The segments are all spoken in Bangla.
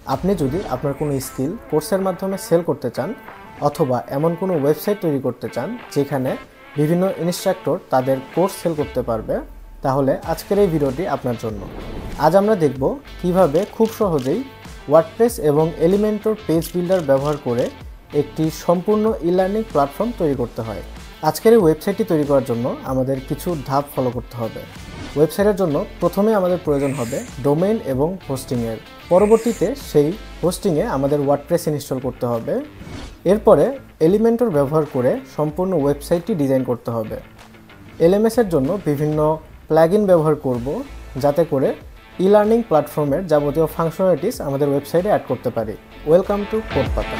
আপনি যদি আপনার কোনো স্কিল কোর্সের মাধ্যমে সেল করতে চান অথবা এমন কোনো ওয়েবসাইট তৈরি করতে চান যেখানে বিভিন্ন ইনস্ট্রাক্টর তাদের কোর্স সেল করতে পারবে, তাহলে আজকের এই ভিডিওটি আপনার জন্য। আজ আমরা দেখব কিভাবে খুব সহজেই ওয়ার্ডপ্রেস এবং এলিমেন্টর পেজ বিল্ডার ব্যবহার করে একটি সম্পূর্ণ ই-লার্নিং প্ল্যাটফর্ম তৈরি করতে হয়। আজকের এই ওয়েবসাইটটি তৈরি করার জন্য আমাদের কিছু ধাপ ফলো করতে হবে। ওয়েবসাইটের জন্য প্রথমে আমাদের প্রয়োজন হবে ডোমেইন এবং হোস্টিংয়ের। পরবর্তীতে সেই হোস্টিংয়ে আমাদের ওয়ার্ডপ্রেস ইনস্টল করতে হবে। এরপরে এলিমেন্টর ব্যবহার করে সম্পূর্ণ ওয়েবসাইটটি ডিজাইন করতে হবে। এলএমএসের জন্য বিভিন্ন প্লাগইন ব্যবহার করব, যাতে করে ই-লার্নিং প্ল্যাটফর্মের যাবতীয় ফাংশনালিটিস আমাদের ওয়েবসাইটে অ্যাড করতে পারি। Welcome to Codepata.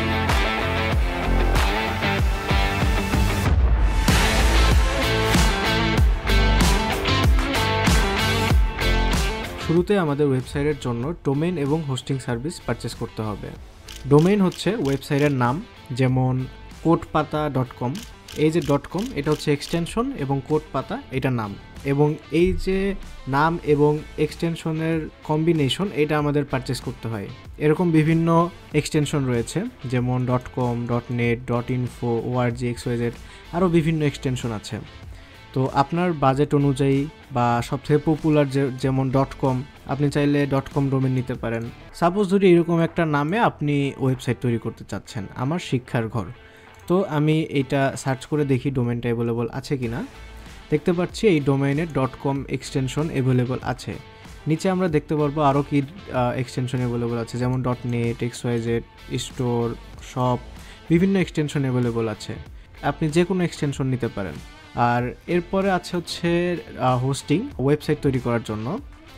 শুরুতে আমাদের ওয়েবসাইটের জন্য ডোমেইন এবং হোস্টিং সার্ভিস পারচেস করতে হবে। ডোমেইন হচ্ছে ওয়েবসাইটের নাম, যেমন কোডপাতা.com। এই যে .com এটা হচ্ছে এক্সটেনশন এবং কোডপাতা এটা নাম, এবং এই যে নাম এবং এক্সটেনশনের কম্বিনেশন এটা আমাদের পারচেস করতে হয়। এরকম বিভিন্ন এক্সটেনশন রয়েছে, যেমন .com, .net, .info, org, xyz, আরও বিভিন্ন এক্সটেনশন আছে। তো আপনার বাজেট অনুযায়ী বা সবথেকে পপুলার যেমন .com, আপনি চাইলে .com ডোমেন নিতে পারেন। সাপোজ যদি এরকম একটা নামে আপনি ওয়েবসাইট তৈরি করতে চাচ্ছেন, আমার শিক্ষার ঘর, তো আমি এইটা সার্চ করে দেখি ডোমেনটা অ্যাভেলেবল আছে কিনা। দেখতে পাচ্ছি এই ডোমেইনের .com এক্সটেনশন অ্যাভেলেবল আছে। নিচে আমরা দেখতে পারবো আরও কি এক্সটেনশন অ্যাভেলেবল আছে, যেমন .net, xyz, স্টোর, শপ, বিভিন্ন এক্সটেনশন অ্যাভেলেবল আছে। আপনি যে কোনো এক্সটেনশন নিতে পারেন। আর এরপরে আছে হচ্ছে হোস্টিং, ওয়েবসাইট তৈরি করার জন্য।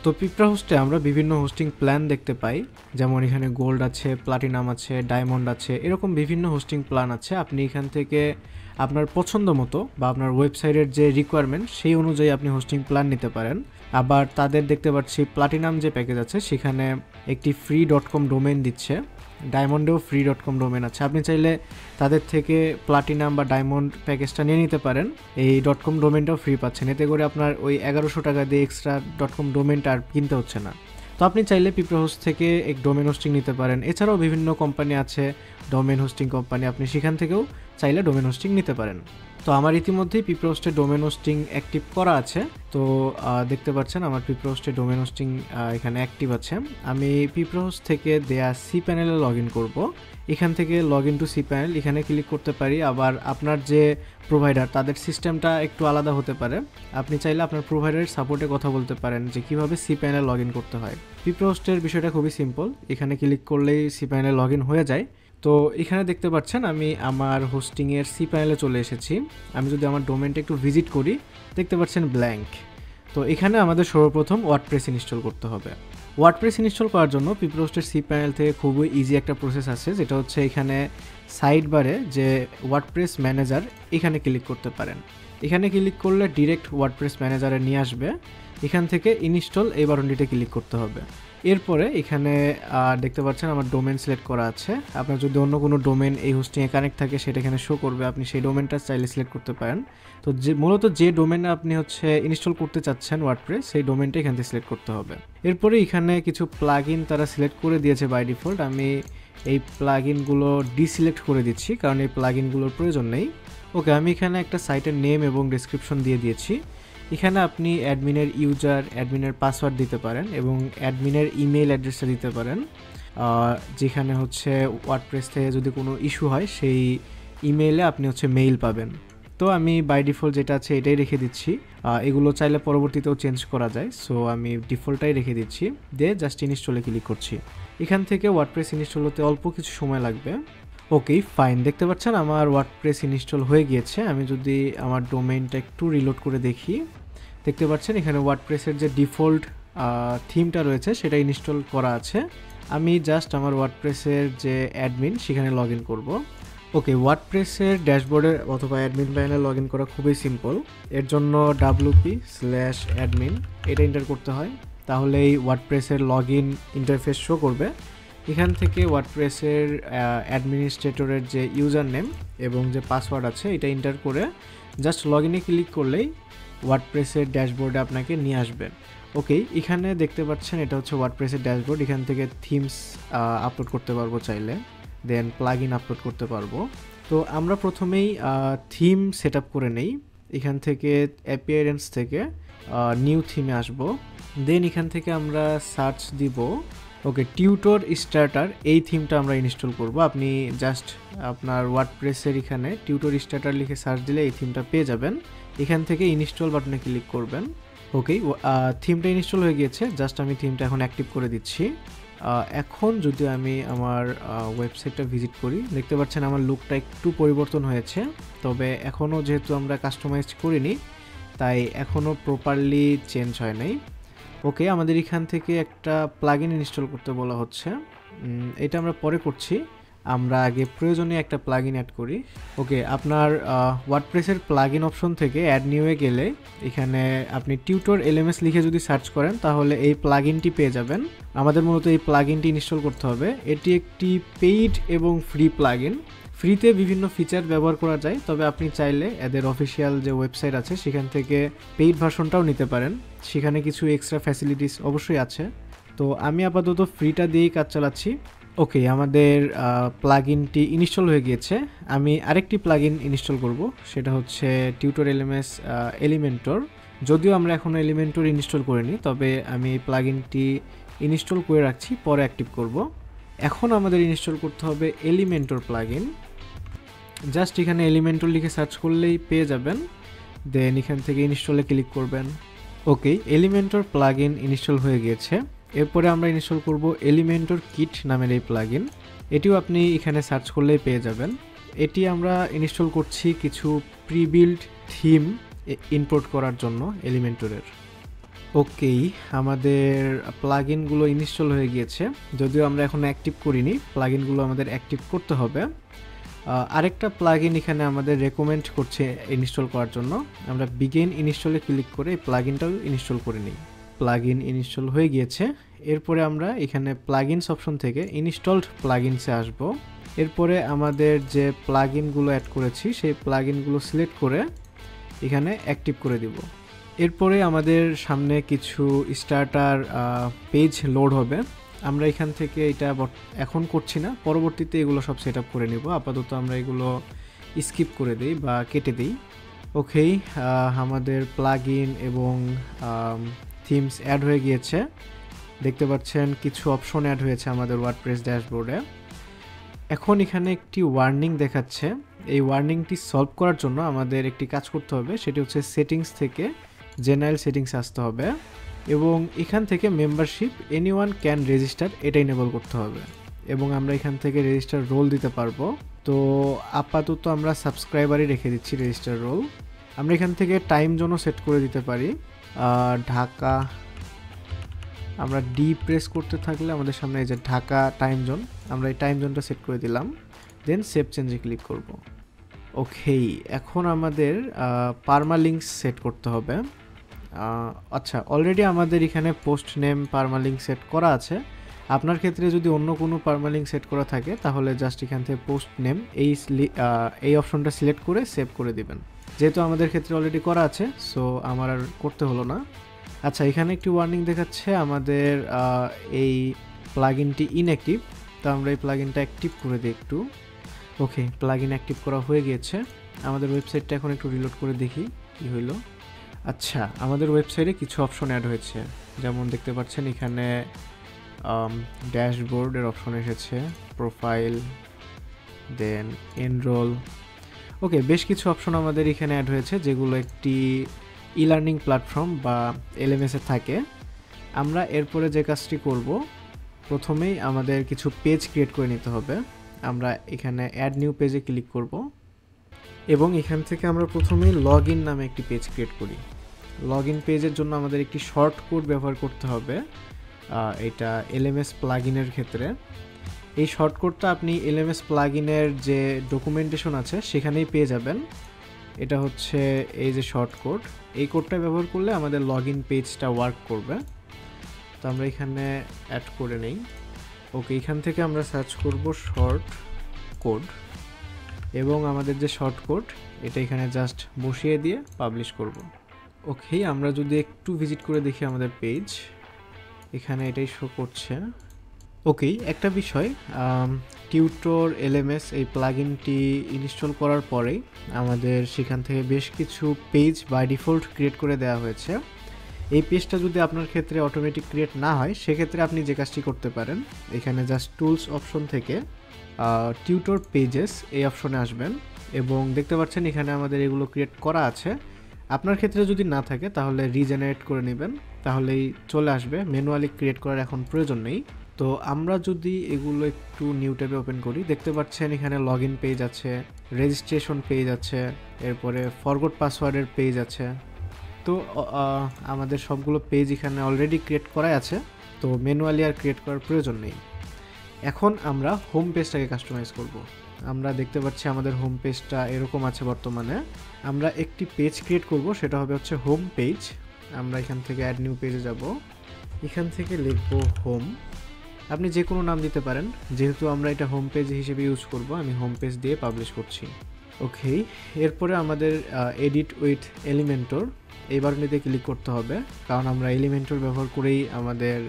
তো পিঁপড়া হোস্টে আমরা বিভিন্ন হোস্টিং প্ল্যান দেখতে পাই, যেমন এখানে গোল্ড আছে, প্লাটিনাম আছে, ডায়মন্ড আছে, এরকম বিভিন্ন হোস্টিং প্ল্যান আছে। আপনি এখান থেকে আপনার পছন্দ মতো বা আপনার ওয়েবসাইটের যে রিকোয়ারমেন্ট সেই অনুযায়ী আপনি হোস্টিং প্ল্যান নিতে পারেন। আবার তাদের দেখতে পাচ্ছি প্লাটিনাম যে প্যাকেজ আছে সেখানে একটি ফ্রি .com ডোমেন দিচ্ছে, ডায়মন্ডেও ফ্রি .com ডোমেন আছে। আপনি চাইলে তাদের থেকে প্লাটিনাম বা ডায়মন্ড প্যাকেজটা নিয়ে নিতে পারেন, এই .com ডোমেনটাও ফ্রি পাচ্ছেন। এতে করে আপনার ওই 1100 টাকা দিয়ে এক্সট্রা .com ডোমেনটা আর কিনতে হচ্ছে না। তো আপনি চাইলে পিঁপড়া হোস্ট থেকে এক ডোমেন হোস্টিং নিতে পারেন। এছাড়াও বিভিন্ন কোম্পানি আছে ডোমেন হোস্টিং কোম্পানি, আপনি সেখান থেকেও চাইলে ডোমেন হোস্টিং নিতে পারেন। তো আমার ইতিমধ্যেই পিঁপড়া হোস্টে ডোমেন হোস্টিং অ্যাক্টিভ করা আছে। তো দেখতে পাচ্ছেন আমার পিঁপড়া হোস্টে ডোমেন হোস্টিং এখানে অ্যাক্টিভ আছে। আমি পিঁপড়া হোস্ট থেকে দেয়া সি প্যানেলে লগ ইন করবো। এখান থেকে log in to cPanel এখানে ক্লিক করতে পারি। আবার আপনার যে প্রোভাইডার তাদের সিস্টেমটা একটু আলাদা হতে পারে, আপনি চাইলে আপনার প্রোভাইডারের সাপোর্টে কথা বলতে পারেন যে কীভাবে সি প্যানেলে লগ ইন করতে হয়। পিঁপড়া হোস্টের বিষয়টা খুবই সিম্পল, এখানে ক্লিক করলেই সি প্যানেলে লগ ইন হয়ে যায়। তো এখানে দেখতে পাচ্ছেন আমি আমার হোস্টিংয়ের সি প্যানেলে চলে এসেছি। আমি যদি আমার ডোমেনটা একটু ভিজিট করি, দেখতে পাচ্ছেন ব্ল্যাঙ্ক। তো এখানে আমাদের সর্বপ্রথম ওয়ার্ডপ্রেস ইনস্টল করতে হবে। ওয়ার্ডপ্রেস ইনস্টল করার জন্য পিঁপড়া হোস্টের সি প্যানেল থেকে খুবই ইজি একটা প্রসেস আছে, যেটা হচ্ছে এখানে সাইড বারে যে ওয়ার্ডপ্রেস ম্যানেজার এখানে ক্লিক করতে পারেন। এখানে ক্লিক করলে ডিরেক্ট ওয়ার্ডপ্রেস ম্যানেজারে নিয়ে আসবে। এখান থেকে ইনস্টল এই বাটনটিতে ক্লিক করতে হবে। এরপরে এখানে দেখতে পাচ্ছেন আমার ডোমেন সিলেক্ট করা আছে। আপনার যদি অন্য কোনো ডোমেন এই হোস্টিংয়ে কানেক্ট থাকে সেটা এখানে শো করবে, আপনি সেই ডোমেনটা চাইলে সিলেক্ট করতে পারেন। তো মূলত যে ডোমেনে আপনি ইনস্টল করতে চাচ্ছেন ওয়ার্ডপ্রেস, সেই ডোমেনটা এখান থেকে সিলেক্ট করতে হবে। এরপরে এখানে কিছু প্লাগইন তারা সিলেক্ট করে দিয়েছে বাই ডিফল্ট। আমি এই প্লাগইনগুলো ডিসিলেক্ট করে দিচ্ছি, কারণ এই প্লাগইনগুলোর প্রয়োজন নেই। ওকে, আমি এখানে একটা সাইটের নেম এবং ডেসক্রিপশন দিয়ে দিয়েছি। এখানে আপনি অ্যাডমিনের ইউজার, অ্যাডমিনের পাসওয়ার্ড দিতে পারেন এবং অ্যাডমিনের ইমেল অ্যাড্রেসটা দিতে পারেন, যেখানে ওয়ার্ডপ্রেস থেকে যদি কোনো ইস্যু হয় সেই ইমেইলে আপনি মেইল পাবেন। তো আমি বাই ডিফল্ট যেটা আছে এটাই রেখে দিচ্ছি। এগুলো চাইলে পরবর্তীতেও চেঞ্জ করা যায়, সো আমি ডিফল্টটাই রেখে দিচ্ছি। দিয়ে জাস্ট ইনস্টলে ক্লিক করছি। এখান থেকে ওয়ার্ডপ্রেস ইনস্টল হতে অল্প কিছু সময় লাগবে। ওকে, ফাইন। দেখতে পাচ্ছেন আমার ওয়ার্ডপ্রেস ইনস্টল হয়ে গিয়েছে। আমি যদি আমার ডোমেইনটা একটু রিলোড করে দেখি, দেখতে পাচ্ছেন এখানে ওয়ার্ডপ্রেসের যে ডিফল্ট থিমটা রয়েছে সেটা ইনস্টল করা আছে। আমি জাস্ট আমার ওয়ার্ডপ্রেসের যে অ্যাডমিন সেখানে লগ ইন করবো। ওকে, ওয়ার্ডপ্রেসের ড্যাশবোর্ডের অথবা অ্যাডমিন প্যানেলে লগ ইন করা খুবই সিম্পল। এর জন্য wp/admin এটা এন্টার করতে হয়, তাহলেই ওয়ার্ডপ্রেসের লগ ইন ইন্টারফেস শো করবে। এখান থেকে ওয়ার্ডপ্রেসের অ্যাডমিনিস্ট্রেটরের যে ইউজার নেম এবং যে পাসওয়ার্ড আছে এটা এন্টার করে জাস্ট লগ ইনে ক্লিক করলেই ওয়ার্ডপ্রেসের ড্যাশবোর্ডে আপনাকে নিয়ে আসবে। ওকে, এখানে দেখতে পাচ্ছেন এটা হচ্ছে ওয়ার্ডপ্রেসের ড্যাশবোর্ড। এখান থেকে থিমস আপলোড করতে পারবো চাইলে, দেন প্লাগইন আপলোড করতে পারবো। তো আমরা প্রথমেই থিম সেট আপ করে নেই। এখান থেকে অ্যাপিয়ারেন্স থেকে নিউ থিমে আসবো, দেন এখান থেকে আমরা সার্চ দিব। ওকে, টিউটর স্টার্টার, এই থিমটা আমরা ইনস্টল করব। আপনি জাস্ট আপনার ওয়ার্ডপ্রেসের এখানে টিউটর স্টার্টার লিখে সার্চ দিলে এই থিমটা পেয়ে যাবেন। এখান থেকে ইনস্টল বাটনে ক্লিক করবেন। ওকে, থিমটা ইনস্টল হয়ে গিয়েছে। জাস্ট আমি থিমটা এখন অ্যাক্টিভ করে দিচ্ছি। এখন যদি আমি আমার ওয়েবসাইটটা ভিজিট করি, দেখতে পাচ্ছেন আমার লুকটা একটু পরিবর্তন হয়েছে, তবে এখনও যেহেতু আমরা কাস্টমাইজ করিনি তাই এখনও প্রপারলি চেঞ্জ হয় নাই। ওকে, আমাদের এখান থেকে একটা প্লাগইন ইনস্টল করতে বলা হচ্ছে। এটা আমরা পরে করছি, আমরা আগে প্রয়োজনীয় একটা প্লাগইন অ্যাড করি। ওকে, আপনার ওয়ার্ডপ্রেসের প্লাগইন অপশন থেকে অ্যাড নিউয়ে গেলে এখানে আপনি টিউটর এলএমএস লিখে যদি সার্চ করেন তাহলে এই প্লাগইনটি পেয়ে যাবেন। আমাদের মূলত এই প্লাগইনটি ইনস্টল করতে হবে। এটি একটি পেইড এবং ফ্রি প্লাগইন। ফ্রিতে বিভিন্ন ফিচার ব্যবহার করা যায়, তবে আপনি চাইলে এদের অফিসিয়াল যে ওয়েবসাইট আছে সেখান থেকে পেইড ভার্সনটাও নিতে পারেন। সেখানে কিছু এক্সট্রা ফ্যাসিলিটিস অবশ্যই আছে। তো আমি আপাতত ফ্রিটা দিয়েই কাজ চালাচ্ছি। ওকে, আমাদের প্লাগইনটি ইনস্টল হয়ে গিয়েছে। আমি আরেকটি প্লাগইন ইনস্টল করব, সেটা হচ্ছে টিউটর এলএমএস এলিমেন্টর। যদিও আমরা এখনও এলিমেন্টর ইনস্টল করিনি, তবে আমি এই প্লাগইনটি ইনস্টল করে রাখছি, পরে অ্যাক্টিভ করব। এখন আমাদের ইনস্টল করতে হবে এলিমেন্টর প্লাগইন। জাস্ট এখানে এলিমেন্টর লিখে সার্চ করলেই পেয়ে যাবেন, দেন এখান থেকে ইনস্টলে ক্লিক করবেন। ওকে, এলিমেন্টর প্লাগইন ইনস্টল হয়ে গিয়েছে। এরপরে আমরা ইনস্টল করব এলিমেন্টর কিট নামের এই প্লাগইন। এটিও আপনি এখানে সার্চ করলেই পেয়ে যাবেন। এটি আমরা ইনস্টল করছি কিছু প্রিবিল্ড থিম ইম্পোর্ট করার জন্য এলিমেন্টরের। ওকেই, আমাদের প্লাগইনগুলো ইনস্টল হয়ে গিয়েছে। যদিও আমরা এখন অ্যাক্টিভ করিনি, প্লাগইনগুলো আমাদের অ্যাক্টিভ করতে হবে। আরেকটা প্লাগইন এখানে আমাদের রেকমেন্ড করছে ইনস্টল করার জন্য। আমরা বিগিন ইনস্টলে ক্লিক করে এই প্লাগইনটাও ইনস্টল করে নিই। প্লাগইন ইনস্টল হয়ে গিয়েছে। এরপরে আমরা এখানে প্লাগইনস অপশন থেকে ইনস্টলড প্লাগইনসে আসব। এরপরে আমাদের যে প্লাগইনগুলো অ্যাড করেছি সেই প্লাগইনগুলো সিলেক্ট করে এখানে অ্যাক্টিভ করে দিব। এরপরে আমাদের সামনে কিছু স্টার্টার পেজ লোড হবে। আমরা এখান থেকে এটা এখন করছি না, পরবর্তীতে এগুলো সব সেট আপ করে নিব। আপাতত আমরা এগুলো স্কিপ করে দিই বা কেটে দিই। ওকেই, আমাদের প্লাগইন এবং থিমস অ্যাড হয়ে গিয়েছে। দেখতে পাচ্ছেন কিছু অপশন অ্যাড হয়েছে আমাদের ওয়ার্ডপ্রেস ড্যাশবোর্ডে। এখন এখানে একটি ওয়ার্নিং দেখাচ্ছে। এই ওয়ার্নিংটি সলভ করার জন্য আমাদের একটি কাজ করতে হবে, সেটি হচ্ছে সেটিংস থেকে জেনারেল সেটিংস আসতে হবে এবং এখান থেকে মেম্বারশিপ এনিওয়ান ক্যান রেজিস্টার এটা এনেবল করতে হবে এবং আমরা এখান থেকে রেজিস্টার রোল দিতে পারবো। তো আপাতত আমরা সাবস্ক্রাইবারই রেখে দিচ্ছি রেজিস্টার রোল। আমরা এখান থেকে টাইম জোনও সেট করে দিতে পারি। ঢাকা, আমরা ডি প্রেস করতে থাকলে আমাদের সামনে এই যে ঢাকা টাইম জোন, আমরা এই টাইম জোনটা সেট করে দিলাম, দেন সেভ চেঞ্জে ক্লিক করব। ওকে, এখন আমাদের পারমালিঙ্কস সেট করতে হবে। আচ্ছা, অলরেডি আমাদের এখানে পোস্ট নেম পারমালিঙ্ক সেট করা আছে। আপনার ক্ষেত্রে যদি অন্য কোনো পারমালিঙ্ক সেট করা থাকে তাহলে জাস্ট এখান থেকে পোস্ট নেম এই অপশনটা সিলেক্ট করে সেভ করে দিবেন। যেহেতু আমাদের ক্ষেত্রে অলরেডি করা আছে, সো আমার আর করতে হলো না। আচ্ছা, এখানে একটি ওয়ার্নিং দেখাচ্ছে আমাদের এই প্লাগইনটি ইনঅ্যাক্টিভ। তো আমরা এই প্লাগইনটা অ্যাক্টিভ করে দিই একটু। ওকে, প্লাগইন অ্যাক্টিভ করা হয়ে গিয়েছে। আমাদের ওয়েবসাইটটা এখন একটু রিলোড করে দেখি কি হইলো। আচ্ছা, আমাদের ওয়েবসাইটে কিছু অপশন অ্যাড হয়েছে, যেমন দেখতে পাচ্ছেন এখানে ড্যাশবোর্ডের অপশন এসেছে, প্রোফাইল, দেন এনরোল। ওকে, বেশ কিছু অপশন আমাদের এখানে অ্যাড হয়েছে যেগুলো একটি ই লার্নিং প্ল্যাটফর্ম বা এলএমএসে থাকে। আমরা এরপরে যে কাজটি করব, প্রথমেই আমাদের কিছু পেজ ক্রিয়েট করে নিতে হবে। আমরা এখানে অ্যাড নিউ পেজে ক্লিক করব এবং এখান থেকে আমরা প্রথমেই লগ ইন নামে একটি পেজ ক্রিয়েট করি। লগ ইন পেজের জন্য আমাদের একটি শর্ট কোড ব্যবহার করতে হবে, এটা এলএমএস প্লাগইনের ক্ষেত্রে। এই শর্ট কোডটা আপনি এলএমএস প্লাগইনের যে ডকুমেন্টেশন আছে সেখানেই পেয়ে যাবেন। এটা হচ্ছে এই যে শর্ট কোড, এই কোডটা ব্যবহার করলে আমাদের লগ ইন পেজটা ওয়ার্ক করবে। তো আমরা এখানে অ্যাড করে নেই। ওকে, এখান থেকে আমরা সার্চ করব শর্ট কোড এবং আমাদের যে শর্ট কোড এটা এখানে জাস্ট বসিয়ে দিয়ে পাবলিশ করব। ওকে, আমরা যদি একটু ভিজিট করে দেখি আমাদের পেজ, এখানে এটাই শো করছে। ওকে, একটা বিষয়, টিউটর এলএমএস এই প্লাগইনটি ইনস্টল করার পরেই আমাদের সেখান থেকে বেশ কিছু পেজ বাই ডিফল্ট ক্রিয়েট করে দেওয়া হয়েছে। এই পেজটা যদি আপনার ক্ষেত্রে অটোমেটিক ক্রিয়েট না হয়, সেক্ষেত্রে আপনি যে কাজটি করতে পারেন, এখানে জাস্ট টুলস অপশন থেকে টিউটর পেজেস এই অপশনে আসবেন এবং দেখতে পাচ্ছেন এখানে আমাদের এগুলো ক্রিয়েট করা আছে। আপনার ক্ষেত্রে যদি না থাকে তাহলে রিজেনারেট করে নেবেন, তাহলেই চলে আসবে। ম্যানুয়ালি ক্রিয়েট করার এখন প্রয়োজন নেই। তো আমরা যদি এগুলো একটু নিউ ট্যাবে ওপেন করি, দেখতে পাচ্ছেন এখানে লগ ইন পেজ আছে, রেজিস্ট্রেশন পেজ আছে, এরপরে ফরগট পাসওয়ার্ডের পেজ আছে। তো আমাদের সবগুলো পেজ এখানে অলরেডি ক্রিয়েট করাই আছে, তো ম্যানুয়ালি আর ক্রিয়েট করার প্রয়োজন নেই। এখন আমরা হোম পেজটাকে কাস্টমাইজ করব। আমরা দেখতে পাচ্ছি আমাদের হোম পেজটা এরকম আছে বর্তমানে। আমরা একটি পেজ ক্রিয়েট করব, সেটা হবে হচ্ছে হোম পেজ। আমরা এখান থেকে অ্যাড নিউ পেজে যাব, এখান থেকে লিখব হোম। আপনি যে কোনো নাম দিতে পারেন, যেহেতু আমরা এটা হোম পেজ হিসেবে ইউজ করব, আমি হোম পেজ দিয়ে পাবলিশ করছি। ওকে, এরপরে আমাদের এডিট উইথ এলিমেন্টর এই বাটনটিতে ক্লিক করতে হবে, কারণ আমরা এলিমেন্টর ব্যবহার করেই আমাদের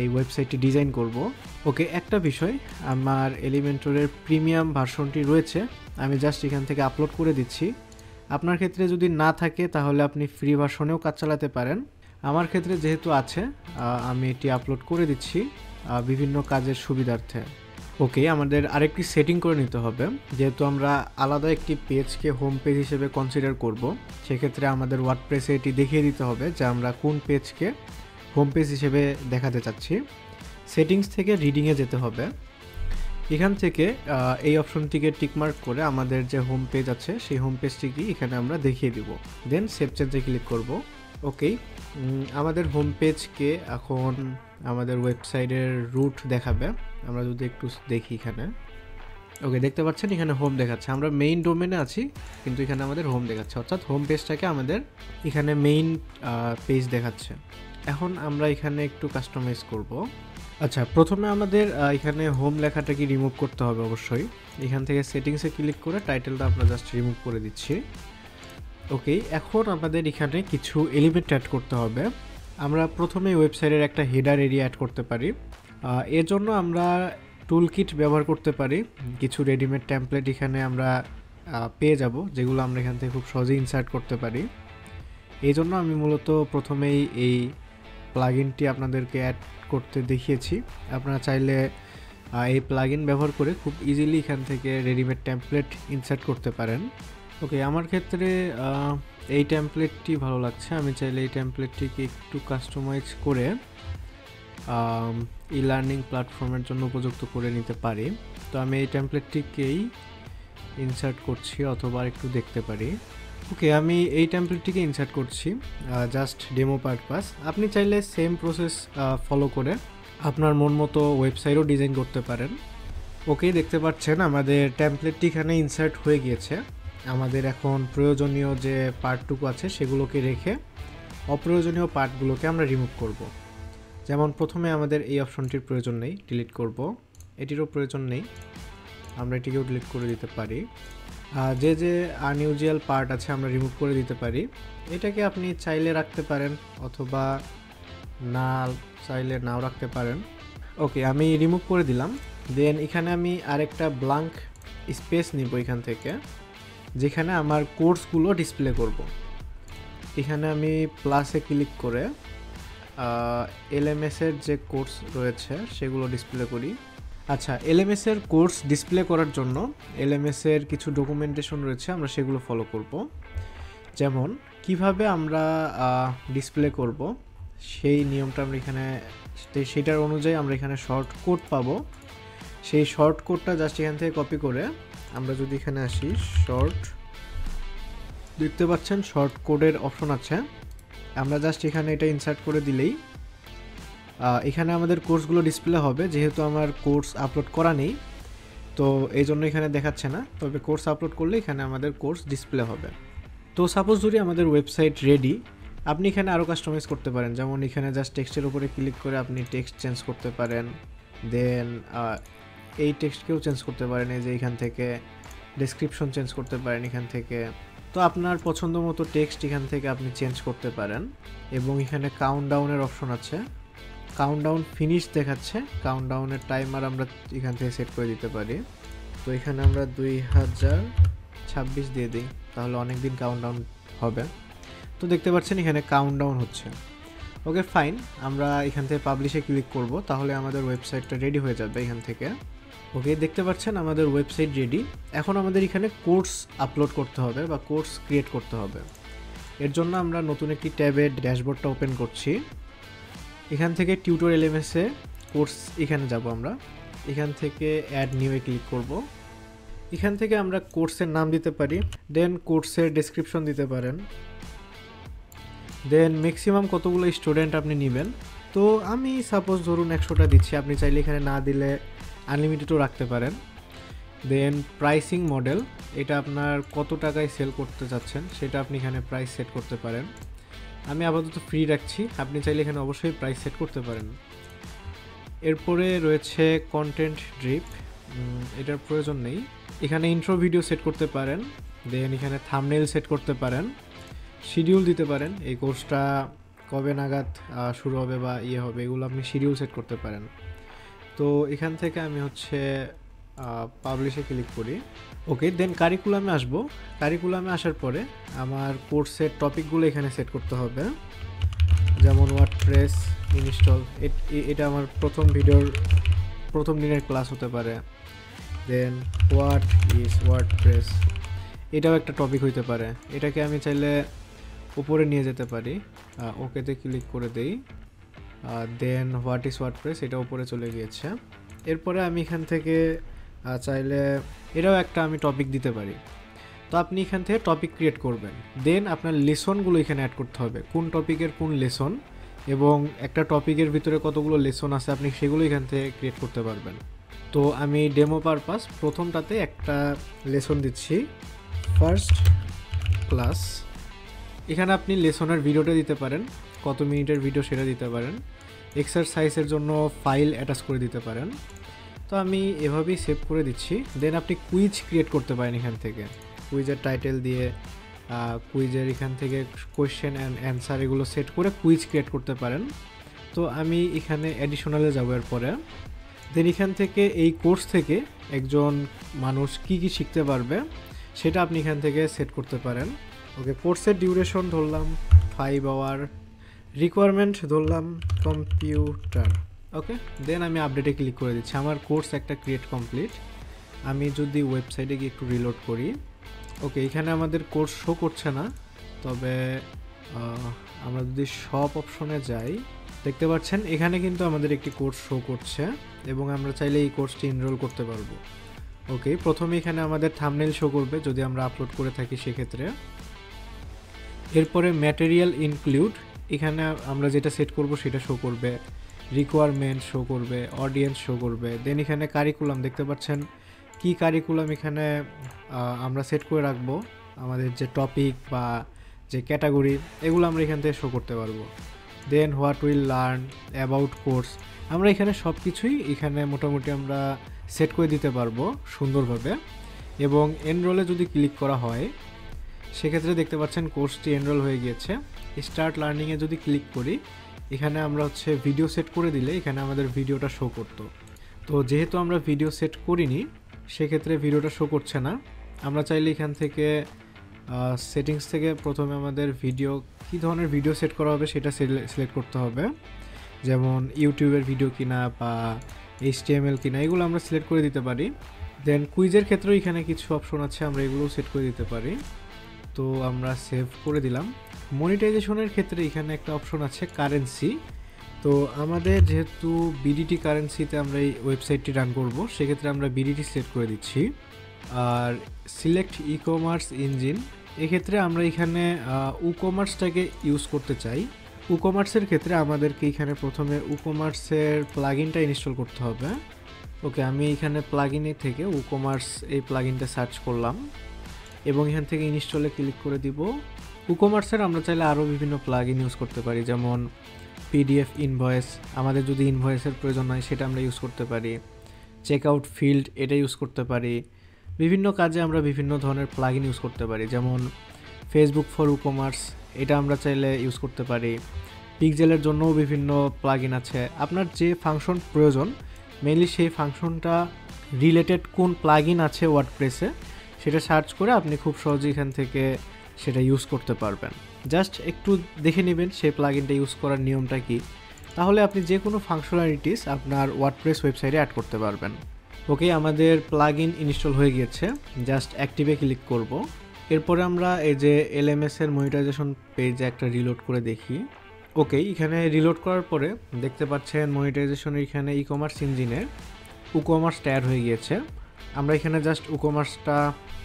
এই ওয়েবসাইটটি ডিজাইন করব। ওকে, একটা বিষয়, আমার এলিমেন্টরের প্রিমিয়াম ভার্সনটি রয়েছে, আমি জাস্ট এখান থেকে আপলোড করে দিচ্ছি। আপনার ক্ষেত্রে যদি না থাকে তাহলে আপনি ফ্রি ভার্সনেও কাজ চালাতে পারেন। আমার ক্ষেত্রে যেহেতু আছে, আমি এটি আপলোড করে দিচ্ছি বিভিন্ন কাজের সুবিধার্থে। ওকে, আমাদের আরেকটি সেটিং করে নিতে হবে। যেহেতু আমরা আলাদা একটি পেজকে হোম পেজ হিসেবে কনসিডার করব, সেক্ষেত্রে আমাদের ওয়ার্ডপ্রেসে এটি দেখিয়ে দিতে হবে যে আমরা কোন পেজকে হোম পেজ হিসেবে দেখাতে চাচ্ছি। সেটিংস থেকে রিডিংয়ে যেতে হবে, এখান থেকে এই অপশনটিকে টিকমার্ক করে আমাদের যে হোম পেজ আছে সেই হোম পেজটিকে এখানে আমরা দেখিয়ে দিব, দেন সেভ চেঞ্জে ক্লিক করব। ওকে, আমাদের হোম পেজকে এখন আমাদের ওয়েবসাইটের রুট দেখাবে। আমরা যদি একটু দেখি এখানে, ওকে দেখতে পাচ্ছেন এখানে হোম দেখাচ্ছে। আমরা মেইন ডোমেনে আছি, কিন্তু এখানে আমাদের হোম দেখাচ্ছে, অর্থাৎ হোম পেজটাকে আমাদের এখানে মেইন পেজ দেখাচ্ছে। এখন আমরা এখানে একটু কাস্টমাইজ করব। আচ্ছা, প্রথমে আমাদের এখানে হোম লেখাটাকে রিমুভ করতে হবে অবশ্যই। এখান থেকে সেটিংসে ক্লিক করে টাইটেলটা আমরা জাস্ট রিমুভ করে দিচ্ছি। ওকে, এখন আমাদের এখানে কিছু এলিমেন্ট অ্যাড করতে হবে। আমরা প্রথমে ওয়েবসাইটের একটা হেডার এরিয়া অ্যাড করতে পারি। এর জন্য আমরা টুল কিট ব্যবহার করতে পারি। কিছু রেডিমেড টেমপ্লেট এখানে আমরা পেয়ে যাব, যেগুলো আমরা এখান থেকে খুব সহজেই ইনসার্ট করতে পারি। এই জন্য আমি মূলত প্রথমেই এই প্লাগইনটি আপনাদেরকে অ্যাড করতে দেখিয়েছি। আপনারা চাইলে এই প্লাগইন ব্যবহার করে খুব ইজিলি এখান থেকে রেডিমেড টেমপ্লেট ইনসার্ট করতে পারেন। ওকে, আমার ক্ষেত্রে এই টেমপ্লেটটি ভালো লাগছে। আমি চাইলে এই টেমপ্লেটটিকে একটু কাস্টমাইজ করে ই লার্নিং প্ল্যাটফর্মের জন্য উপযুক্ত করে নিতে পারি। তো আমি এই টেমপ্লেটটিকেই ইনসার্ট করছি, অথবা একটু দেখতে পারি। ওকে, আমি এই টেমপ্লেটটিকে ইনসার্ট করছি জাস্ট ডেমো পারপাস। আপনি চাইলে সেম প্রসেস ফলো করে আপনার মন মতো ওয়েবসাইটও ডিজাইন করতে পারেন। ওকে, দেখতে পাচ্ছেন আমাদের টেমপ্লেটটি এখানে ইনসার্ট হয়ে গিয়েছে। আমাদের এখন প্রয়োজনীয় যে পার্টটুকু আছে সেগুলোকে রেখে অপ্রয়োজনীয় পার্টগুলোকে আমরা রিমুভ করব। যেমন প্রথমে আমাদের এই অপশনটির প্রয়োজন নেই, ডিলিট করব। এটিরও প্রয়োজন নেই, আমরা এটিকেও ডিলিট করে দিতে পারি। যে যে আনইউজুয়াল পার্ট আছে আমরা রিমুভ করে দিতে পারি। এটাকে আপনি চাইলে রাখতে পারেন, অথবা না চাইলে নাও রাখতে পারেন। ওকে, আমি রিমুভ করে দিলাম। দেন এখানে আমি আরেকটা ব্ল্যাঙ্ক স্পেস নিব এখান থেকে, যেখানে আমার কোর্সগুলো ডিসপ্লে করব। এখানে আমি প্লাসে ক্লিক করে এলএমএসের যে কোর্স রয়েছে সেগুলো ডিসপ্লে করি। আচ্ছা, এলএমএসের কোর্স ডিসপ্লে করার জন্য এলএমএসের কিছু ডকুমেন্টেশন রয়েছে, আমরা সেগুলো ফলো করব। যেমন কিভাবে আমরা ডিসপ্লে করব সেই নিয়মটা আমরা এখানে, সেটার অনুযায়ী আমরা এখানে শর্ট কোড পাবো। সেই শর্ট কোডটা জাস্ট এখান থেকে কপি করে আমরা যদি এখানে আসি, শর্ট, দেখতে পাচ্ছেন শর্ট কোডের অপশন আছে। আমরা জাস্ট এখানে এটা ইনসার্ট করে দিলেই এখানে আমাদের কোর্সগুলো ডিসপ্লে হবে। যেহেতু আমার কোর্স আপলোড করা নেই, তো এই জন্য এখানে দেখাচ্ছে না, তবে কোর্স আপলোড করলে এখানে আমাদের কোর্স ডিসপ্লে হবে। তো সাপোজ যদি আমাদের ওয়েবসাইট রেডি, আপনি এখানে আরও কাস্টমাইজ করতে পারেন। যেমন এখানে জাস্ট টেক্সটের উপরে ক্লিক করে আপনি টেক্সট চেঞ্জ করতে পারেন। দেন এই টেক্সটকেও চেঞ্জ করতে পারেন, এই যে এখান থেকে ডেসক্রিপশন চেঞ্জ করতে পারেন এখান থেকে। তো আপনার পছন্দ মতো টেক্সট এখান থেকে আপনি চেঞ্জ করতে পারেন এবং এখানে কাউন্টডাউনের অপশন আছে। কাউন্টডাউন ফিনিশ দেখাচ্ছে, কাউন্টডাউনের টাইমার আমরা এখান থেকে সেট করে দিতে পারি। তো এখানে আমরা 2026 দিয়ে দিই, তাহলে অনেক দিন কাউন্টডাউন হবে। তো দেখতে পাচ্ছেন এখানে কাউন্টডাউন হচ্ছে। ওকে ফাইন, আমরা এখান থেকে পাবলিশে ক্লিক করব, তাহলে আমাদের ওয়েবসাইটটা রেডি হয়ে যাবে এখান থেকে। ওকে দেখতে পাচ্ছেন আমাদের ওয়েবসাইট রেডি। এখন আমাদের এখানে কোর্স আপলোড করতে হবে বা কোর্স ক্রিয়েট করতে হবে। এর জন্য আমরা নতুন একটি ট্যাবে ড্যাশবোর্ডটা ওপেন করছি। এখান থেকে টিউটর এলএমএসে কোর্স এখানে যাব আমরা। এখান থেকে অ্যাড নিউয়ে ক্লিক করব। এখান থেকে আমরা কোর্সের নাম দিতে পারি, দেন কোর্সের ডেসক্রিপশন দিতে পারেন, দেন ম্যাক্সিমাম কতগুলো স্টুডেন্ট আপনি নেবেন। তো আমি সাপোজ ধরুন 100টা দিচ্ছি, আপনি চাইলে এখানে না দিলে আনলিমিটেডও রাখতে পারেন। দেন প্রাইসিং মডেল, এটা আপনার কত টাকায় সেল করতে চাচ্ছেন সেটা আপনি এখানে প্রাইস সেট করতে পারেন। আমি আপাতত ফ্রি রাখছি, আপনি চাইলে এখানে অবশ্যই প্রাইস সেট করতে পারেন। এরপরে রয়েছে কন্টেন্ট ড্রিপ, এটার প্রয়োজন নেই। এখানে ইন্ট্রো ভিডিও সেট করতে পারেন, দেন এখানে থাম্বনেইল সেট করতে পারেন, শিডিউল দিতে পারেন, এই কোর্সটা কবে নাগাদ শুরু হবে বা হবে, এগুলো আপনি শিডিউল সেট করতে পারেন। তো এখান থেকে আমি হচ্ছে পাবলিশে ক্লিক করি। ওকে, দেন কারিকুলামে আসবো। কারিকুলামে আসার পরে আমার কোর্সের টপিকগুলো এখানে সেট করতে হবে, যেমন ওয়ার্ডপ্রেস ইনস্টল, এটা আমার প্রথম ভিডিওর প্রথম দিনের ক্লাস হতে পারে। দেন হোয়াট ইজ ওয়ার্ডপ্রেস, এটাও একটা টপিক হইতে পারে, এটাকে আমি চাইলে উপরে নিয়ে যেতে পারি। ওকেতে ক্লিক করে দেই, দেন হোয়াট ইজ ওয়ার্ডপ্রেস, এটা উপরে চলে গিয়েছে। এরপরে আমি এখান থেকে চাইলে এটাও একটা আমি টপিক দিতে পারি। তো আপনি এখান থেকে টপিক ক্রিয়েট করবেন, দেন আপনার লেসনগুলো এখানে অ্যাড করতে হবে, কোন টপিকের কোন লেসন এবং একটা টপিকের ভিতরে কতগুলো লেসন আছে আপনি সেগুলো এখান থেকে ক্রিয়েট করতে পারবেন। তো আমি ডেমো পারপাস প্রথমটাতে একটা লেসন দিচ্ছি, ফার্স্ট ক্লাস। এখানে আপনি লেসনের ভিডিওটা দিতে পারেন, কত মিনিটের ভিডিও সেটা দিতে পারেন, এক্সারসাইজের জন্য ফাইল অ্যাটাচ করে দিতে পারেন। তো আমি এভাবেই সেভ করে দিচ্ছি। দেন আপনি কুইজ ক্রিয়েট করতে পারেন এখান থেকে, কুইজের টাইটেল দিয়ে কুইজের এখান থেকে কোয়েশ্চেন অ্যান্ড অ্যান্সার এগুলো সেট করে কুইজ ক্রিয়েট করতে পারেন। তো আমি এখানে অ্যাডিশনালে যাব। এরপরে দেন এখান থেকে এই কোর্স থেকে একজন মানুষ কি কি শিখতে পারবে সেটা আপনি এখান থেকে সেট করতে পারেন। ওকে, কোর্সের ডিউরেশন ধরলাম 5 আওয়ার, রিকোয়ারমেন্ট ধরলাম কম্পিউটার। ওকে, দেন আমি আপডেটে ক্লিক করে দিচ্ছি। আমার কোর্স একটা ক্রিয়েট কমপ্লিট। আমি যদি ওয়েবসাইটে গিয়ে একটু রিলোড করি, ওকে এখানে আমাদের কোর্স শো করছে না, তবে আমরা যদি সব অপশনে যাই দেখতে পাচ্ছেন এখানে কিন্তু আমাদের একটি কোর্স শো করছে এবং আমরা চাইলে এই কোর্সটি এনরোল করতে পারবো। ওকে, প্রথমে এখানে আমাদের থাম্বনেইল শো করবে যদি আমরা আপলোড করে থাকি সেক্ষেত্রে। এরপরে ম্যাটেরিয়াল ইনক্লুড, এখানে আমরা যেটা সেট করব সেটা শো করবে, রিকোয়ারমেন্ট শো করবে, অডিয়েন্স শো করবে। দেন এখানে কারিকুলাম দেখতে পাচ্ছেন কি কারিকুলাম এখানে আমরা সেট করে রাখবো, আমাদের যে টপিক বা যে ক্যাটাগরি এগুলো আমরা এখান থেকে শো করতে পারবো। Then what will learn, about course, আমরা এখানে সব কিছুই এখানে মোটামুটি আমরা সেট করে দিতে পারবো সুন্দরভাবে। এবং এনরোলে যদি ক্লিক করা হয় সেক্ষেত্রে দেখতে পাচ্ছেন কোর্সটি এনরোল হয়ে গিয়েছে। স্টার্ট লার্নিংয়ে যদি ক্লিক করি এখানে আমরা হচ্ছে ভিডিও সেট করে দিলে এখানে আমাদের ভিডিওটা শো করতো। তো যেহেতু আমরা ভিডিও সেট করিনি সেক্ষেত্রে ভিডিওটা শো করছে না। আমরা চাইলে এখান থেকে সেটিংস থেকে প্রথমে আমাদের ভিডিও কী ধরনের ভিডিও সেট করা হবে সেটা সিলেক্ট করতে হবে, যেমন ইউটিউবের ভিডিও কিনা বা HTML কিনা এগুলো আমরা সিলেক্ট করে দিতে পারি। দেন কুইজের ক্ষেত্রেও এখানে কিছু অপশন আছে, আমরা এগুলোও সেট করে দিতে পারি। তো আমরা সেভ করে দিলাম। মনিটাইজেশনের ক্ষেত্রে এখানে একটা অপশন আছে কারেন্সি। তো আমাদের যেহেতু বিডিটি কারেন্সিতে আমরা এই ওয়েবসাইটটি রান করব সেক্ষেত্রে আমরা বিডিটি সিলেক্ট করে দিচ্ছি। আর সিলেক্ট ই কমার্স ইঞ্জিন, এক্ষেত্রে আমরা এখানে উকমার্সটাকে ইউজ করতে চাই। উকমার্সের ক্ষেত্রে আমাদেরকে এখানে প্রথমে উকমার্সের প্লাগইনটা ইনস্টল করতে হবে। ওকে, আমি এখানে প্লাগইনে থেকে উকমার্স এই প্লাগইনটা সার্চ করলাম এবং এখান থেকে ইনস্টলে ক্লিক করে দিব। উকমার্সের আমরা চাইলে আরও বিভিন্ন প্লাগইন ইউজ করতে পারি, যেমন PDF ইনভয়েস, আমাদের যদি ইনভয়েসের প্রয়োজন হয় সেটা আমরা ইউজ করতে পারি। চেকআউট ফিল্ড, এটা ইউজ করতে পারি। বিভিন্ন কাজে আমরা বিভিন্ন ধরনের প্লাগইন ইউজ করতে পারি, যেমন ফেসবুক ফর ইকমার্স, এটা আমরা চাইলে ইউজ করতে পারি। পিক্সেলের জন্যও বিভিন্ন প্লাগইন আছে। আপনার যে ফাংশন প্রয়োজন মেইনলি সেই ফাংশনটা রিলেটেড কোন প্লাগইন আছে ওয়ার্ডপ্রেসে সেটা সার্চ করে আপনি খুব সহজেই এখান থেকে সেটা ইউজ করতে পারবেন। জাস্ট একটু দেখে নেবেন সেই প্লাগইনটা ইউজ করার নিয়মটা কি, তাহলে আপনি যে কোনো ফাংশনালিটিস আপনার ওয়ার্ডপ্রেস ওয়েবসাইটে অ্যাড করতে পারবেন। ওকে, আমাদের প্লাগইন ইনস্টল হয়ে গিয়েছে, জাস্ট অ্যাক্টিভে ক্লিক করব। এরপরে আমরা এই যে এলএমএস এর মনিটাইজেশন পেজে একটা রিলোড করে দেখি। ওকে, এখানে রিলোড করার পরে দেখতে পাচ্ছেন মনিটাইজেশনের এখানে ই কমার্স ইঞ্জিনের উকমার্সটা অ্যাড হয়ে গিয়েছে। আমরা এখানে জাস্ট উকমার্সটা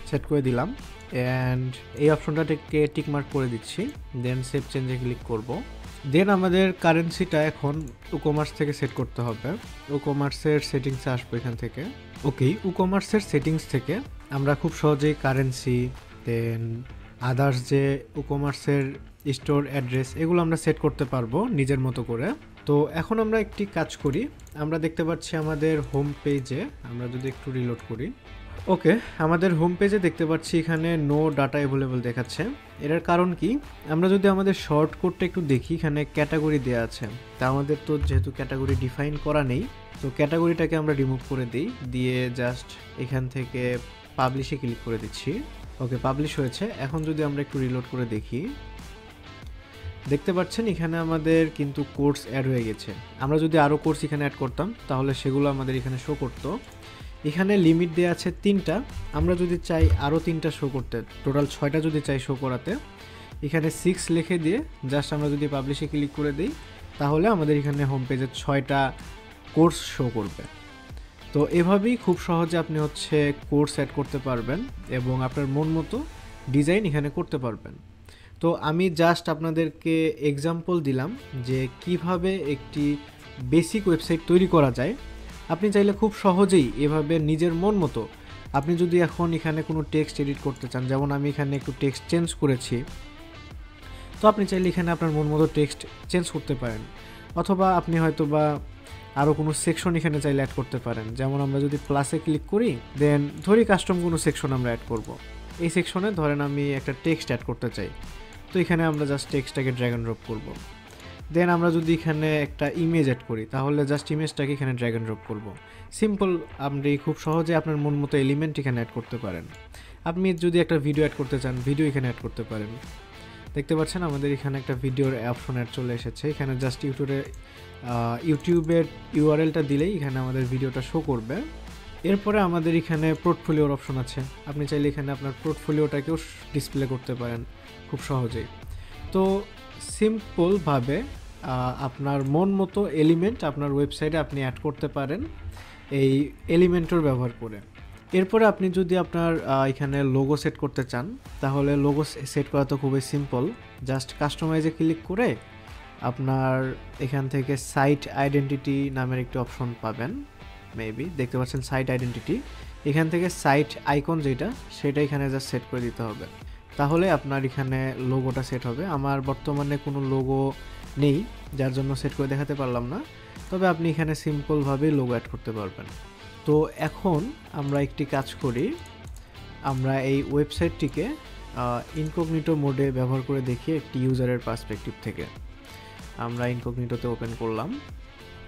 সেট করে দিলাম অ্যান্ড এই অপশনটাকে টিকমার্ক করে দিচ্ছি, দেন সেভ চেঞ্জে ক্লিক করব। দেন আমাদের কারেন্সিটা এখন উকমার্স থেকে সেট করতে হবে। উকমার্সের সেটিংসে আসবো এখান থেকে। ওকে, উকমার্সের সেটিংস থেকে আমরা খুব সহজেই কারেন্সি, দেন আদার্স যে উকমার্সের স্টোর অ্যাড্রেস এগুলো আমরা সেট করতে পারবো নিজের মতো করে। তো এখন আমরা একটি কাজ করি, আমরা দেখতে পাচ্ছি আমাদের হোম পেজে, আমরা যদি একটু রিলোড করি। ওকে, আমাদের হোম পেজে দেখতে পাচ্ছি এখানে নো ডাটা অ্যাভেলেবল দেখাচ্ছে। এটার কারণ কি, আমরা যদি আমাদের শর্ট কোডটা একটু দেখি, এখানে ক্যাটাগরি দেওয়া আছে, তা আমাদের তো যেহেতু ক্যাটাগরি ডিফাইন করা নেই, তো ক্যাটাগরিটাকে আমরা রিমুভ করে দিই, দিয়ে জাস্ট এখান থেকে পাবলিশে ক্লিক করে দিচ্ছি। ওকে, পাবলিশ হয়েছে। এখন যদি আমরা একটু রিলোড করে দেখি, দেখতে পাচ্ছেন এখানে আমাদের কিন্তু কোর্স অ্যাড হয়ে গেছে। আমরা যদি আরও কোর্স এখানে অ্যাড করতাম তাহলে সেগুলো আমাদের এখানে শো করতো। এখানে লিমিট দেওয়া আছে 3টা, আমরা যদি চাই আরও 3টা শো করতে, টোটাল 6টা যদি চাই শো করাতে, এখানে 6 লিখে দিয়ে জাস্ট আমরা যদি পাবলিশে ক্লিক করে দিই তাহলে আমাদের এখানে হোম পেজে 6টা কোর্স শো করবে। তো এভাবেই খুব সহজে আপনি হচ্ছে কোর্স অ্যাড করতে পারবেন এবং আপনার মন মতো ডিজাইন এখানে করতে পারবেন। তো আমি জাস্ট আপনাদেরকে এক্সাম্পল দিলাম যে কিভাবে একটি বেসিক ওয়েবসাইট তৈরি করা যায়। আপনি চাইলে খুব সহজেই এভাবে নিজের মন মতো, আপনি যদি এখন এখানে কোনো টেক্সট এডিট করতে চান, যেমন আমি এখানে একটু টেক্সট চেঞ্জ করেছি, তো আপনি চাইলে এখানে আপনার মন মতো টেক্সট চেঞ্জ করতে পারেন, অথবা আপনি হয়তো বা আরও কোনো সেকশন এখানে চাইলে অ্যাড করতে পারেন। যেমন আমরা যদি প্লাসে ক্লিক করি, দেন ধরি কাস্টম কোনো সেকশন আমরা অ্যাড করব। এই সেকশনে ধরেন আমি একটা টেক্সট অ্যাড করতে চাই, তো এখানে আমরা জাস্ট টেক্সটটাকে ড্র্যাগ অ্যান্ড ড্রপ করব। দেন আমরা যদি এখানে একটা ইমেজ অ্যাড করি তাহলে জাস্ট ইমেজটাকে এখানে ড্র্যাগ অ্যান্ড ড্রপ করব। সিম্পল, আপনি খুব সহজে আপনার মন মতো এলিমেন্ট এখানে অ্যাড করতে পারেন। আপনি যদি একটা ভিডিও অ্যাড করতে চান, ভিডিও এখানে অ্যাড করতে পারেন। দেখতে পাচ্ছেন আমাদের এখানে একটা ভিডিওর অপশন অ্যাড চলে এসেছে। এখানে জাস্ট ইউটিউবের ইউআরএলটা দিলেই এখানে আমাদের ভিডিওটা শো করবে। এরপরে আমাদের এখানে পোর্টফোলিওর অপশন আছে, আপনি চাইলে এখানে আপনার পোর্টফোলিওটাকেও ডিসপ্লে করতে পারেন খুব সহজেই। তো সিম্পলভাবে আপনার মন মতো এলিমেন্ট আপনার ওয়েবসাইটে আপনি অ্যাড করতে পারেন এই এলিমেন্টর ব্যবহার করে। এরপরে আপনি যদি আপনার এখানে লোগো সেট করতে চান তাহলে লোগো সেট করা তো খুবই সিম্পল, জাস্ট কাস্টমাইজে ক্লিক করে আপনার এখান থেকে সাইট আইডেন্টিটি নামের একটি অপশন পাবেন, মেবি দেখতে পাচ্ছেন সাইট আইডেন্টিটি। এখান থেকে সাইট আইকন যেটা সেটা এখানে জাস্ট সেট করে দিতে হবে, তাহলে আপনার এখানে লোগোটা সেট হবে। আমার বর্তমানে কোনো লোগো নেই যার জন্য সেট করে দেখাতে পারলাম না, তবে আপনি এখানে সিম্পলভাবেই লোগো অ্যাড করতে পারবেন। তো এখন আমরা একটি কাজ করি, আমরা এই ওয়েবসাইটটিকে ইনকগনিটো মোডে ব্যবহার করে দেখি একটি ইউজারের পার্সপেক্টিভ থেকে। আমরা ইনকগনিটোতে ওপেন করলাম।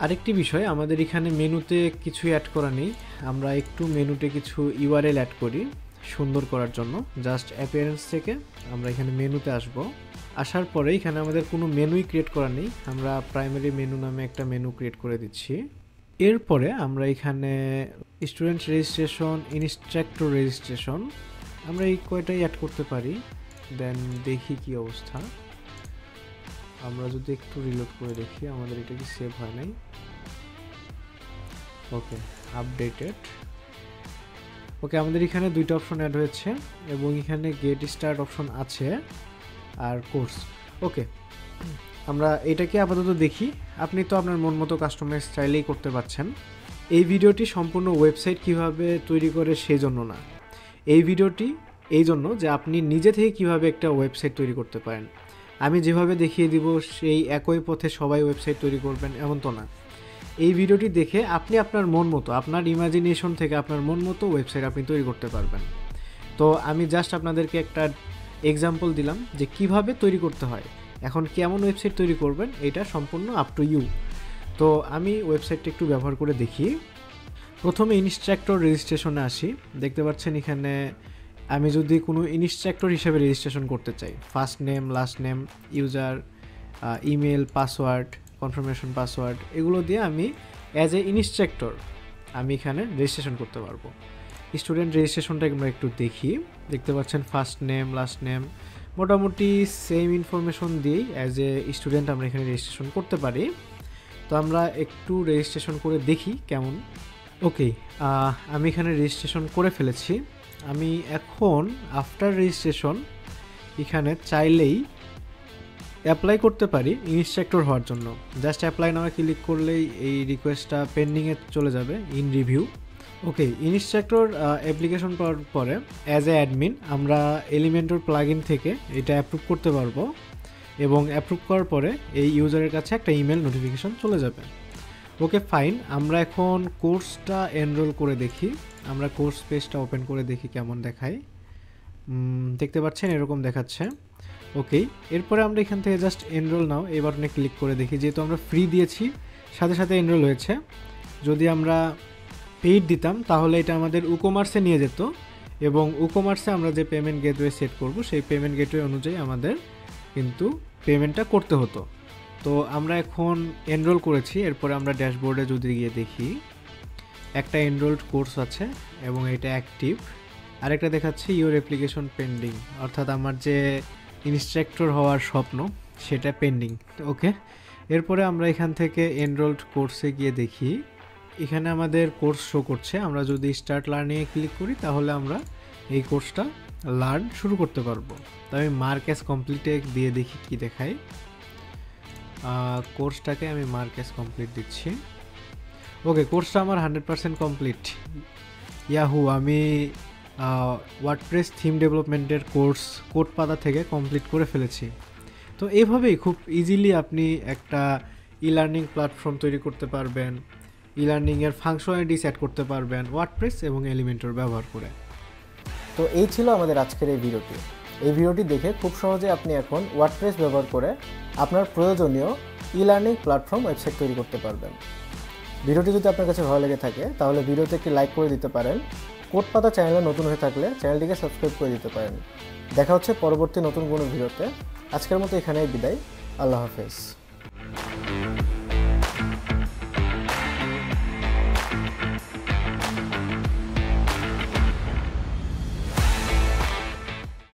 আরেকটি বিষয়, আমাদের এখানে মেনুতে কিছু অ্যাড করা নেই, আমরা একটু মেনুতে কিছু ইউআরএল অ্যাড করি সুন্দর করার জন্য। জাস্ট অ্যাপিয়ারেন্স থেকে আমরা এখানে মেনুতে আসব, আসার পরে এখানে আমাদের কোনো মেনুই ক্রিয়েট করা নেই, আমরা প্রাইমারি মেনু নামে একটা মেনু ক্রিয়েট করে দিচ্ছি। এরপরে আমরা এখানে স্টুডেন্ট রেজিস্ট্রেশন, ইনস্ট্রাক্টর রেজিস্ট্রেশন, আমরা এই কয়টাই অ্যাড করতে পারি। দেন দেখি কি অবস্থা, আমরা যদি একটু রিলোড করে দেখি আমাদের এটা কি সেভ হয় নাই। ওকে, আপডেটেড। ওকে, আমাদের এখানে দুইটা অপশন অ্যাড হয়েছে এবং এখানে গেট স্টার্ট অপশন আছে আর কোর্স। ওকে, আমরা এটাকে আপাতত দেখি। আপনি তো আপনার মন মতো কাস্টমাইজ চাইলেই করতে পারছেন। এই ভিডিওটি সম্পূর্ণ ওয়েবসাইট কিভাবে তৈরি করে সেই জন্য না, এই ভিডিওটি এই জন্য যে আপনি নিজে থেকে কিভাবে একটা ওয়েবসাইট তৈরি করতে পারেন। আমি যেভাবে দেখিয়ে দিব সেই একই পথে সবাই ওয়েবসাইট তৈরি করবেন এমন তো না। এই ভিডিওটি দেখে আপনি আপনার মন মতো, আপনার ইমাজিনেশন থেকে আপনার মন মতো ওয়েবসাইট আপনি তৈরি করতে পারবেন। তো আমি জাস্ট আপনাদেরকে একটা এক্সাম্পল দিলাম যে কিভাবে তৈরি করতে হয়। এখন কেমন ওয়েবসাইট তৈরি করবেন এটা সম্পূর্ণ আপ টু ইউ। তো আমি ওয়েবসাইটটা একটু ব্যবহার করে দেখি। প্রথমে ইনস্ট্রাক্টর রেজিস্ট্রেশনে আসি। দেখতে পাচ্ছেন এখানে আমি যদি কোনো ইনস্ট্রাক্টর হিসেবে রেজিস্ট্রেশন করতে চাই, first name, last name, user, email, password, confirmation password, এগুলো দিয়ে আমি অ্যাজ এ ইনস্ট্রাক্টর আমি এখানে রেজিস্ট্রেশন করতে পারবো। স্টুডেন্ট রেজিস্ট্রেশনটা আমরা একটু দেখি। দেখতে পাচ্ছেন ফার্স্ট নেম, লাস্ট নেম, মোটামুটি সেম ইনফরমেশন দিয়েই অ্যাজ এ স্টুডেন্ট আমরা এখানে রেজিস্ট্রেশন করতে পারি। তো আমরা একটু রেজিস্ট্রেশন করে দেখি কেমন। ওকে, আমি এখানে রেজিস্ট্রেশন করে ফেলেছি। আমি এখন আফটার রেজিস্ট্রেশন এখানে চাইলেই অ্যাপ্লাই করতে পারি ইনস্ট্রাক্টর হওয়ার জন্য। জাস্ট অ্যাপ্লাই নামে ক্লিক করলেই এই রিকোয়েস্টটা পেন্ডিংয়ে চলে যাবে, in review. Okay, instructor application পাওয়ার পরে অ্যাজ এ অ্যাডমিন আমরা এলিমেন্টর প্লাগইন থেকে এটা অ্যাপ্রুভ করতে পারবো, এবং অ্যাপ্রুভ করার পরে এই ইউজারের কাছে একটা ইমেল নোটিফিকেশন চলে যাবে। ওকে ফাইন, আমরা এখন কোর্সটা এনরোল করে দেখি। আমরা কোর্স পেজটা ওপেন করে দেখি কেমন দেখায়। দেখতে পাচ্ছেন এরকম দেখাচ্ছে। ওকে, এরপরে আমরা এখান থেকে জাস্ট এনরোল নাও এই বাটনে ক্লিক করে দেখি। যেহেতু আমরা ফ্রি দিয়েছি সাথে সাথে এনরোল হয়েছে। যদি আমরা পেইড দিতাম তাহলে এটা আমাদের উকমার্সে নিয়ে যেত, এবং উকমার্সে আমরা যে পেমেন্ট গেটওয়ে সেট করব সেই পেমেন্ট গেটওয়ে অনুযায়ী আমাদের কিন্তু পেমেন্টটা করতে হতো। তো আমরা এখন এনরোল করেছি। এরপরে আমরা ড্যাশবোর্ডে যদি গিয়ে দেখি, একটা এনরোলড কোর্স আছে এবং এটা অ্যাক্টিভ, আরেকটা দেখাচ্ছে ইওর অ্যাপ্লিকেশন পেন্ডিং, অর্থাৎ আমার যে ইনস্ট্রাক্টর হওয়ার স্বপ্ন সেটা পেন্ডিং। ওকে, এরপরে আমরা এখান থেকে এনরোলড কোর্সে গিয়ে দেখি, এখানে আমাদের কোর্স শো করছে। আমরা যদি স্টার্ট লার্নিংয়ে ক্লিক করি তাহলে আমরা এই কোর্সটা লার্ন শুরু করতে পারবো। তো আমি মার্ক অ্যাজ কমপ্লিটে দিয়ে দেখি কি দেখায়। কোর্সটাকে আমি মার্ক অ্যাজ কমপ্লিট দিচ্ছি। ওকে, কোর্সটা আমার 100% কমপ্লিট। ইয়াহু, আমি ওয়ার্ডপ্রেস থিম ডেভেলপমেন্টের কোর্স কোডপাতা থেকে কমপ্লিট করে ফেলেছি। তো এভাবেই খুব ইজিলি আপনি একটা ই লার্নিং প্ল্যাটফর্ম তৈরি করতে পারবেন, ই লার্নিংয়ের ফাংশনালিটি সেট করতে পারবেন ওয়ার্ডপ্রেস এবং এলিমেন্টর ব্যবহার করে। তো এই ছিল আমাদের আজকের এই ভিডিওটি। এই ভিডিওটি দেখে খুব সহজে আপনি এখন ওয়ার্ডপ্রেস ব্যবহার করে আপনার প্রয়োজনীয় ই লার্নিং প্ল্যাটফর্ম ওয়েবসাইট তৈরি করতে পারবেন। ভিডিওটি যদি আপনার কাছে ভালো লেগে থাকে তাহলে ভিডিওতে একটি লাইক করে দিতে পারেন। কোডপাতা চ্যানেলে নতুন হয়ে থাকলে চ্যানেলটিকে সাবস্ক্রাইব করে দিতে পারেন। দেখা হচ্ছে পরবর্তী নতুন কোনো ভিডিওতে। আজকের মতো এখানেই বিদায়। আল্লাহ হাফেজ।